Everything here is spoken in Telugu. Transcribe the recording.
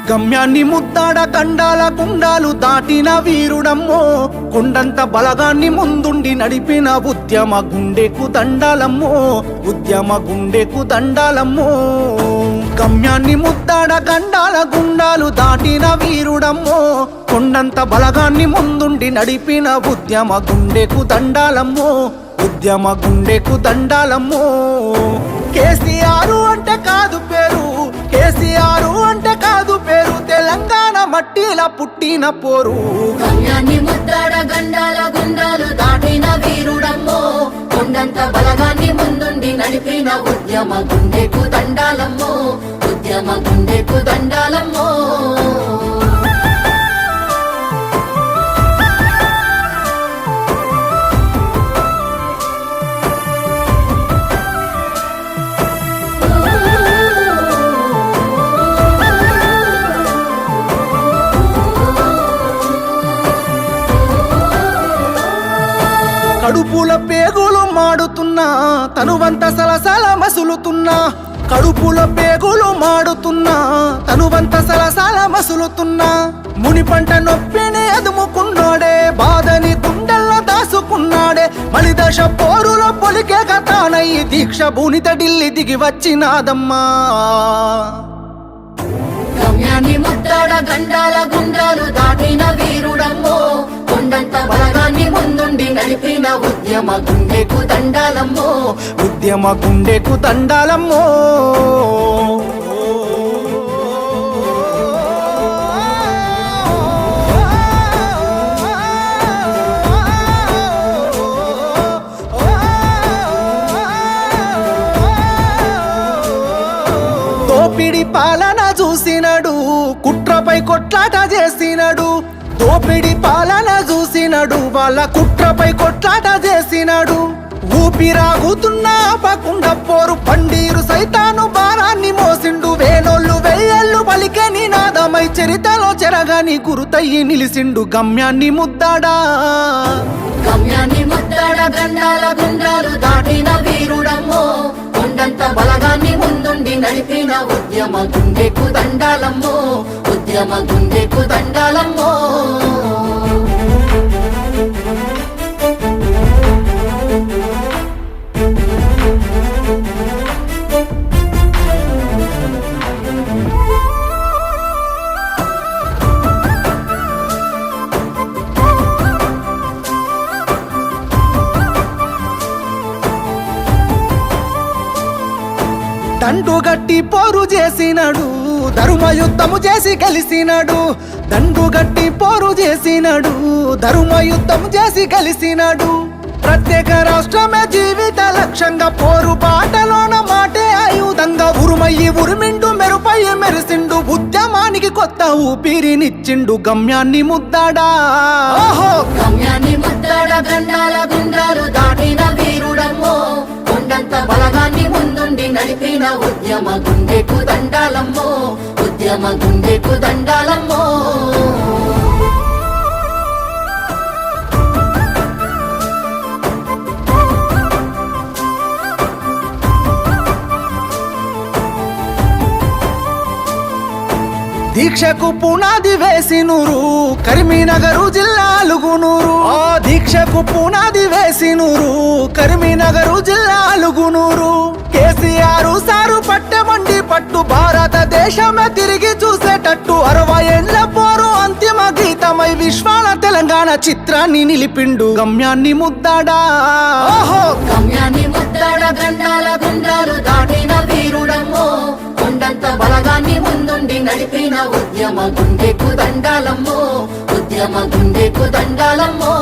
గమ్యాన్ని ముద్దాడ గండాల గుండాలు దాటిన వీరుడమ్మో, కొండంత బలగాన్ని ముందుండి నడిపిన ఉద్యమ గుండెకు దండాలమ్మో, ఉద్యమ గుండెకు దండాలమ్మో. గమ్యాన్ని ముద్దాడ గండాల గుండాలు దాటిన వీరుడమ్మో, కొండంత బలగాన్ని ముందుండి నడిపిన ఉద్యమ గుండెకు దండాలమ్మో, ఉద్యమ గుండెకు దండాలమ్మో. కేసీఆర్ అంటే కాదు పేరు, కేసీఆర్ అంటే కాదు పేరు, తెలంగాణ మట్టిల పుట్టిన పోరు. గమ్యాన్ని ముద్దాడ గండాల గుండాలు దాటిన వీరుడమ్మో, కొండంత బలగాన్ని ముందుండి నడిపిన ఉద్యమ గుండెకు దండాలమ్మో, ఉద్యమ గుండెకు దండాలమ్మో. కడుపుల పేగులు మాడుతున్నా, తనువంత సలసల మసులుతున్నా, కడుపుల పేగులు మాడుతున్నా, తనువంత సలసల మసులుతున్నా. మునిపంట నొప్పిని అదుముకున్నాడే, బాధని గుండెల్లో దాసుకున్నాడే, మలిదశ పోరులో పొలికే గతానయ్యి దీక్ష భూనిత ఢిల్లీ దిగి వచ్చినాదమ్మా. గమ్యాన్ని ముద్దాడ గండాల గుండాలు దాటిన వీరుడమ్మో, కొండంత బలగాన్ని ముందుండి నడిపిన ఉద్యమ గుండెకు దండాలమ్మో, ఉద్యమ గుండెకు దండాలమ్మో. దోపిడి పాలన చూసినడు, కుట్రపై కొట్లాట చేసినడు, దోపిడి పాలన చూసినడు, వాళ్ళ కుట్రపై కొట్లాట చేసినాడు. ఊపిరాగుతున్నా ఆపకుండా పోరు పండీరు సైతాను భారాన్ని మోసిండు, వేనోళ్ళు వెయ్యేళ్ళు పలికే నినాదమై చరితలో చెరగాని గురుతయ్యి నిలిసిండు. గమ్యాన్ని ముద్దాడా, గమ్యాన్ని ముద్దాడ గండాల గుండాలు దాటిన వీరుడమ్మో, కొండంత బలగాన్ని ముందుండి నడిపిన ఉద్యమ గుండెకు దండాలమ్మో, ఉద్యమ గుండెకు దండాలమ్మో. దండుగట్టి పోరు చేసినాడు, ధర్మయుద్ధము చేసి కలిసినాడు, దండుగట్టి పోరు చేసినాడు, ధర్మయుద్ధము చేసి కలిసినాడు. ప్రత్యేక రాష్ట్రమే జీవిత లక్ష్యంగా పోరు బాటలోన మాటే ఆయుధంగా ఉరుమయ్యి ఉరిమిండు, మెరుపై మెరిసిండు, ఉద్యమానికి కొత్త ఊపిరినిచ్చిండు. గమ్యాన్ని ముద్దాడా, ఓహో గమ్యాన్ని ముద్దాడ గండాల గుండాలు దాటిన వీరుడమ్మో, కొండంత బలగాన్ని ముందుండి నడిపిన ఉద్యమ గుండెకు దండాలమ్మో, ఉద్యమ గుండెకు దండాలమ్మో. దీక్షకు పునాది వేసినూరు, కరీంనగర్ జిల్లా అలుగునూరు. ఆ దీక్షకు పునాది వేసినూరు, కరీంనగర్ జిల్లా అలుగునూరు. కేసీఆర్ సారు పట్టెమండి పట్టు, భారతదేశమే తిరిగి చూసేటట్టు 60 ఏళ్ల పోరు అంతిమ గీతమై విశ్వాల తెలంగాణ చిత్రాన్ని నిలిపిండు. గమ్యాన్ని ముద్దాడా, ఓహో గమ్యాన్ని ముద్దాడ గండాల గుండాలు దాటిన వీరుడమ్మో, కొండంత బలగాన్ని ముందుండి నడిపిన ఉద్యమ గుండెకు దండాలమ్మో, ఉద్యమ గుండెకు దండాలమ్మో.